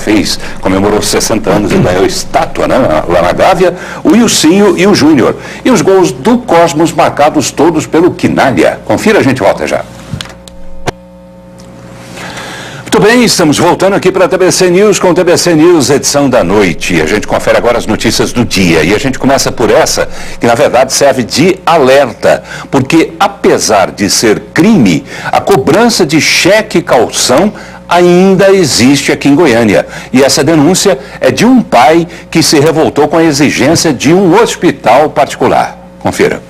comemorou 60 anos e ganhou estátua, né? Lá na Gávea, o Ilcinho e o Júnior. E os gols do Cosmos marcados todos pelo Quinalha. Confira, a gente volta já. Muito bem, estamos voltando aqui para a TBC News com o TBC News, edição da noite. A gente confere agora as notícias do dia e a gente começa por essa, que na verdade serve de alerta, porque apesar de ser crime, a cobrança de cheque calção ainda existe aqui em Goiânia. E essa denúncia é de um pai que se revoltou com a exigência de um hospital particular. Confira.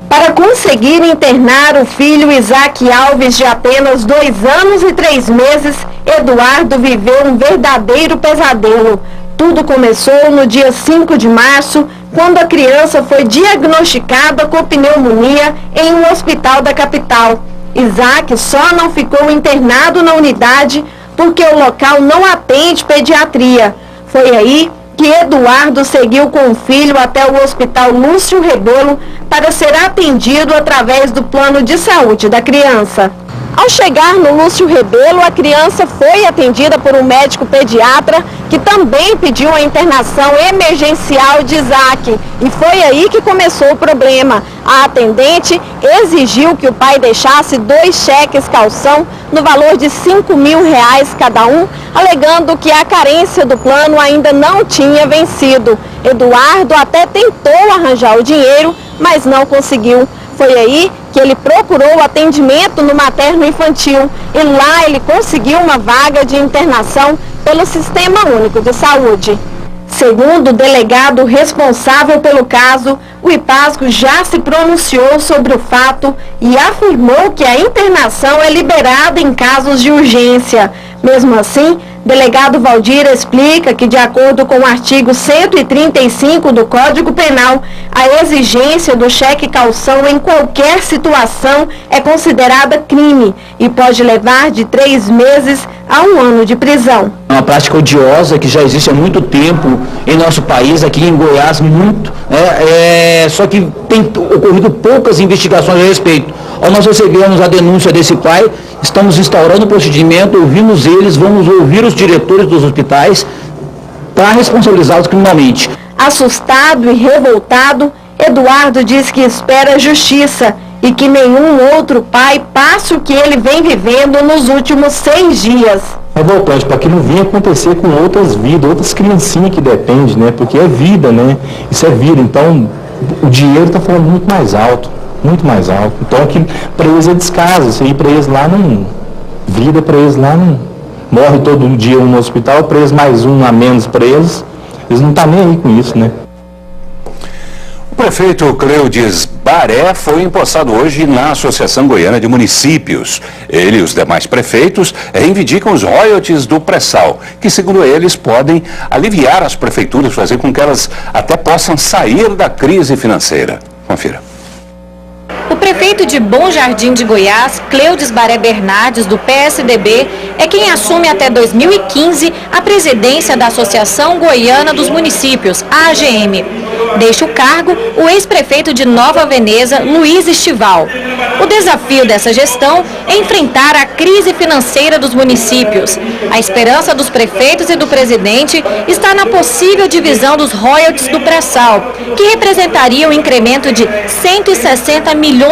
Para conseguir internar o filho Isaac Alves, de apenas 2 anos e 3 meses, Eduardo viveu um verdadeiro pesadelo. Tudo começou no dia 5 de março, quando a criança foi diagnosticada com pneumonia em um hospital da capital. Isaac só não ficou internado na unidade porque o local não atende pediatria. Foi aí que Eduardo seguiu com o filho até o Hospital Lúcio Rebelo para ser atendido através do plano de saúde da criança. Ao chegar no Lúcio Rebelo, a criança foi atendida por um médico pediatra que também pediu a internação emergencial de Isaac. E foi aí que começou o problema. A atendente exigiu que o pai deixasse 2 cheques calção no valor de R$5.000 cada um, alegando que a carência do plano ainda não tinha vencido. Eduardo até tentou arranjar o dinheiro, mas não conseguiu. Foi aí que ele procurou atendimento no materno-infantil e lá ele conseguiu uma vaga de internação pelo Sistema Único de Saúde. Segundo o delegado responsável pelo caso, o IPASGO já se pronunciou sobre o fato e afirmou que a internação é liberada em casos de urgência. Mesmo assim, delegado Valdir explica que, de acordo com o artigo 135 do Código Penal, a exigência do cheque calção em qualquer situação é considerada crime e pode levar de 3 meses a 1 ano de prisão. É uma prática odiosa que já existe há muito tempo em nosso país, aqui em Goiás, só que tem ocorrido poucas investigações a respeito. Ao nós recebermos a denúncia desse pai, estamos instaurando o procedimento, ouvimos eles, vamos ouvir os diretores dos hospitais para responsabilizá-los criminalmente. Assustado e revoltado, Eduardo diz que espera justiça e que nenhum outro pai passe o que ele vem vivendo nos últimos 6 dias. É revoltante, para que não venha acontecer com outras vidas, outras criancinhas que dependem, né? Porque é vida, né? Isso é vida, então o dinheiro está falando muito mais alto. Então aqui para eles é descaso, isso aí para eles lá não, vida para eles lá não, morre todo dia um no hospital, para eles mais um a menos para eles não estão nem aí com isso, né? O prefeito Cleudes Baré foi empossado hoje na Associação Goiana de Municípios. Ele e os demais prefeitos reivindicam os royalties do pré-sal, que, segundo eles, podem aliviar as prefeituras, fazer com que elas até possam sair da crise financeira. Confira. O prefeito de Bom Jardim de Goiás, Cleudes Baré Bernardes, do PSDB, é quem assume até 2015 a presidência da Associação Goiana dos Municípios, a AGM. Deixa o cargo o ex-prefeito de Nova Veneza, Luiz Estival. O desafio dessa gestão é enfrentar a crise financeira dos municípios. A esperança dos prefeitos e do presidente está na possível divisão dos royalties do pré-sal, que representaria um incremento de R$160 milhões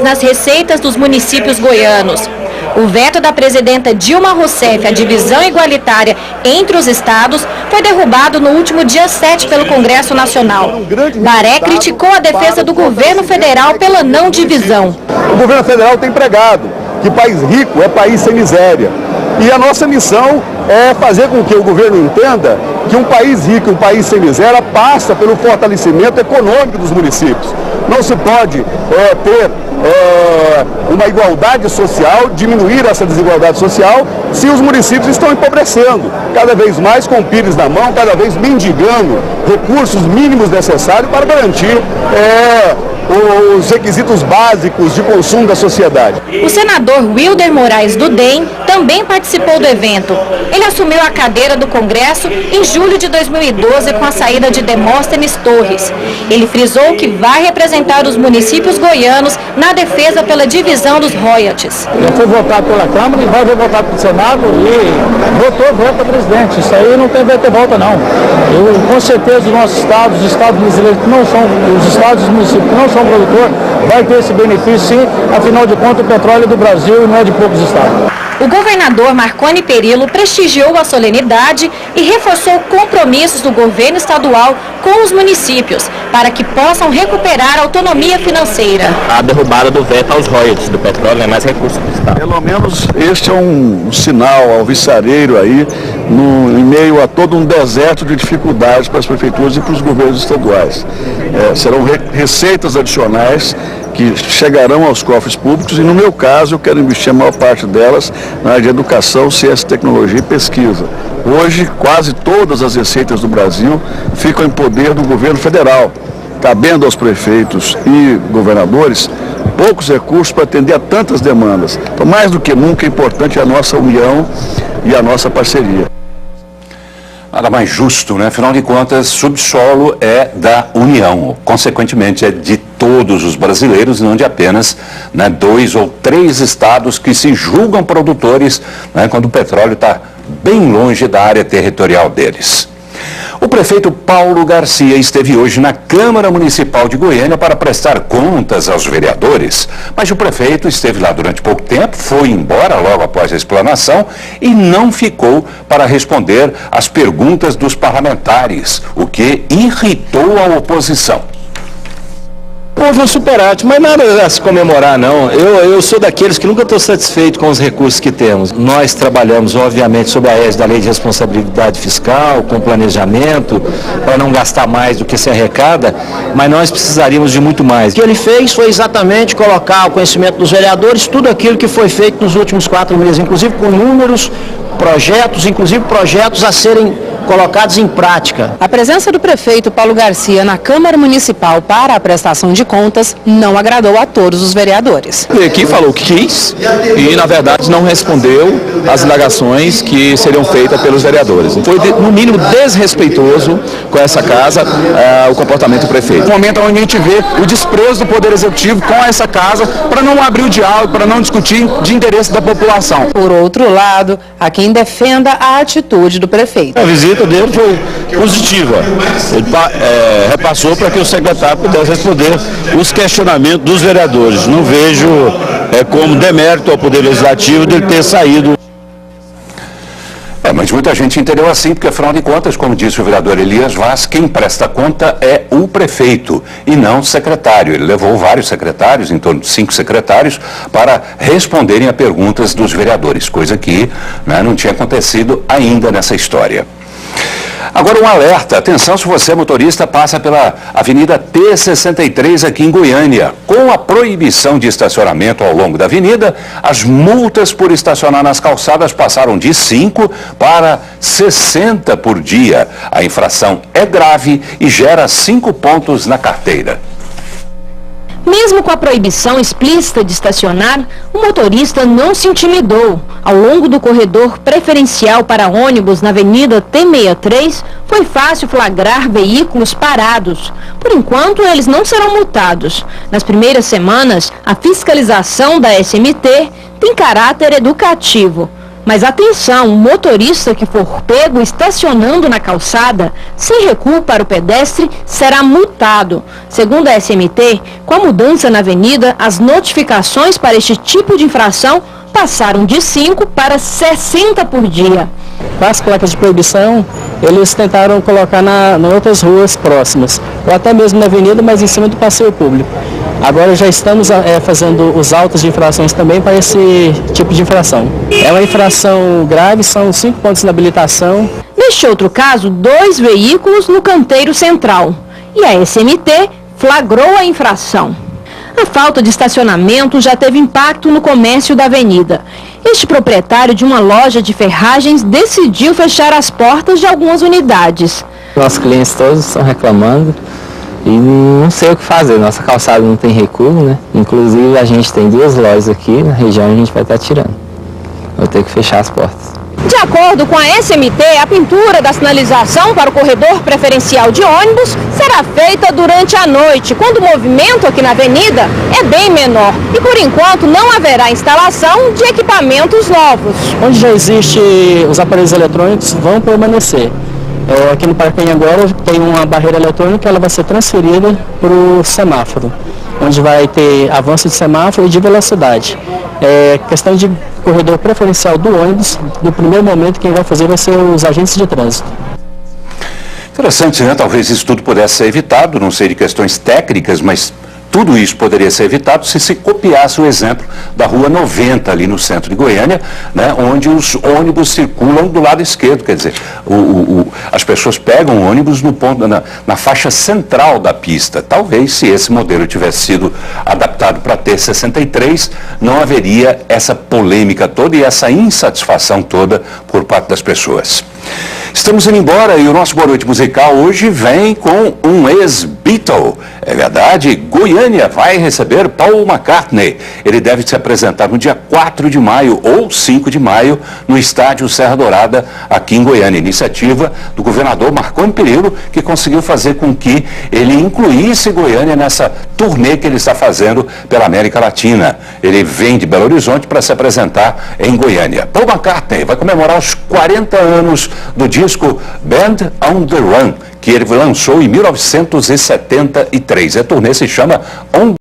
nas receitas dos municípios goianos. O veto da presidenta Dilma Rousseff à divisão igualitária entre os estados foi derrubado no último dia 7 pelo Congresso Nacional. Baré criticou a defesa do governo federal pela não divisão. O governo federal tem pregado que país rico é país sem miséria. E a nossa missão é fazer com que o governo entenda que um país rico, um país sem miséria, passa pelo fortalecimento econômico dos municípios. Não se pode ter uma igualdade social, diminuir essa desigualdade social, se os municípios estão empobrecendo, cada vez mais com o pires na mão, cada vez mendigando recursos mínimos necessários para garantir os requisitos básicos de consumo da sociedade. O senador Wilder Moraes do DEM também participou do evento. Ele assumiu a cadeira do Congresso em julho de 2012 com a saída de Demóstenes Torres. Ele frisou que vai representar os municípios goianos na defesa pela divisão dos royalties. Ele foi votado pela Câmara e vai ser votado pelo Senado e vota presidente. Isso aí não vai ter volta não. Com certeza os nossos estados, os estados brasileiros que não são, os estados e os municípios que não são produtor, vai ter esse benefício sim, afinal de contas o petróleo é do Brasil e não é de poucos estados. O governador Marconi Perillo prestigiou a solenidade e reforçou compromissos do governo estadual com os municípios para que possam recuperar a autonomia financeira. A derrubada do veto aos royalties do petróleo é mais recurso do estado. Pelo menos este é um sinal alvissareiro aí, em meio a todo um deserto de dificuldades para as prefeituras e para os governos estaduais. Serão receitas adicionais que chegarão aos cofres públicos e, no meu caso, eu quero investir a maior parte delas na área de educação, ciência, tecnologia e pesquisa. Hoje, quase todas as receitas do Brasil ficam em poder do governo federal, cabendo aos prefeitos e governadores poucos recursos para atender a tantas demandas. Então, mais do que nunca, é importante a nossa união e a nossa parceria. Nada mais justo, né? Afinal de contas, subsolo é da União, consequentemente é de todos os brasileiros, não de apenas 2 ou 3 estados que se julgam produtores, quando o petróleo está bem longe da área territorial deles. O prefeito Paulo Garcia esteve hoje na Câmara Municipal de Goiânia para prestar contas aos vereadores, mas o prefeito esteve lá durante pouco tempo, foi embora logo após a explanação e não ficou para responder às perguntas dos parlamentares, o que irritou a oposição. Houve um superávit, mas nada a se comemorar não. Eu sou daqueles que nunca estou satisfeito com os recursos que temos. Nós trabalhamos, obviamente, sob a égide da Lei de Responsabilidade Fiscal, com planejamento, para não gastar mais do que se arrecada, mas nós precisaríamos de muito mais. O que ele fez foi exatamente colocar ao conhecimento dos vereadores tudo aquilo que foi feito nos últimos 4 meses, inclusive com números, projetos a serem colocados em prática. A presença do prefeito Paulo Garcia na Câmara Municipal para a prestação de contas não agradou a todos os vereadores. Ele aqui falou o que quis e, na verdade, não respondeu às indagações que seriam feitas pelos vereadores. Foi, no mínimo, desrespeitoso com essa casa o comportamento do prefeito. Um momento onde a gente vê o desprezo do Poder Executivo com essa casa para não abrir o diálogo, para não discutir de interesse da população. Por outro lado, há quem defenda a atitude do prefeito. A visita dele foi positiva. Ele repassou para que o secretário pudesse responder os questionamentos dos vereadores. Não vejo como demérito ao Poder Legislativo dele ter saído. Mas muita gente entendeu assim, porque afinal de contas, como disse o vereador Elias Vaz, quem presta conta é o prefeito e não o secretário. Ele levou vários secretários, em torno de 5 secretários, para responderem a perguntas dos vereadores, coisa que não tinha acontecido ainda nessa história. Agora um alerta, atenção se você motorista passa pela Avenida T63 aqui em Goiânia. Com a proibição de estacionamento ao longo da avenida, as multas por estacionar nas calçadas passaram de 5 para 60 por dia. A infração é grave e gera 5 pontos na carteira. Mesmo com a proibição explícita de estacionar, o motorista não se intimidou. Ao longo do corredor preferencial para ônibus na Avenida T63, foi fácil flagrar veículos parados. Por enquanto, eles não serão multados. Nas primeiras semanas, a fiscalização da SMT tem caráter educativo. Mas atenção, o motorista que for pego estacionando na calçada, sem recuo para o pedestre, será multado. Segundo a SMT, com a mudança na avenida, as notificações para este tipo de infração passaram de 5 para 60 por dia. As placas de proibição, eles tentaram colocar em outras ruas próximas, ou até mesmo na avenida, mas em cima do passeio público. Agora já estamos fazendo os autos de infrações também para esse tipo de infração. É uma infração grave, são 5 pontos na habilitação. Neste outro caso, 2 veículos no canteiro central. E a SMT flagrou a infração. A falta de estacionamento já teve impacto no comércio da avenida. Este proprietário de uma loja de ferragens decidiu fechar as portas de algumas unidades. Nossos clientes todos estão reclamando e não sei o que fazer. Nossa calçada não tem recuo, né? Inclusive a gente tem 2 lojas aqui na região e a gente vai estar tirando. Vou ter que fechar as portas. De acordo com a SMT, a pintura da sinalização para o corredor preferencial de ônibus será feita durante a noite, quando o movimento aqui na avenida é bem menor. E por enquanto não haverá instalação de equipamentos novos. Onde já existe os aparelhos eletrônicos vão permanecer. Aqui no Parquinho agora tem uma barreira eletrônica, ela vai ser transferida para o semáforo, onde vai ter avanço de semáforo e de velocidade. Questão de corredor preferencial do ônibus, no primeiro momento quem vai fazer vai ser os agentes de trânsito. Interessante, né? Talvez isso tudo pudesse ser evitado, não sei de questões técnicas, mas tudo isso poderia ser evitado se copiasse o exemplo da Rua 90, ali no centro de Goiânia, né, onde os ônibus circulam do lado esquerdo, quer dizer, as pessoas pegam o ônibus no ponto, na faixa central da pista. Talvez, se esse modelo tivesse sido adaptado para T63, não haveria essa polêmica toda e essa insatisfação toda por parte das pessoas. Estamos indo embora e o nosso Boa Noite Musical hoje vem com um ex-Beatle. É verdade, Goiânia vai receber Paul McCartney. Ele deve se apresentar no dia 4 de maio ou 5 de maio no estádio Serra Dourada, aqui em Goiânia. Iniciativa do governador Marconi Perillo, que conseguiu fazer com que ele incluísse Goiânia nessa turnê que ele está fazendo pela América Latina. Ele vem de Belo Horizonte para se apresentar em Goiânia. Paul McCartney vai comemorar os 40 anos do disco Band on the Run, que ele lançou em 1973. A turnê se chama On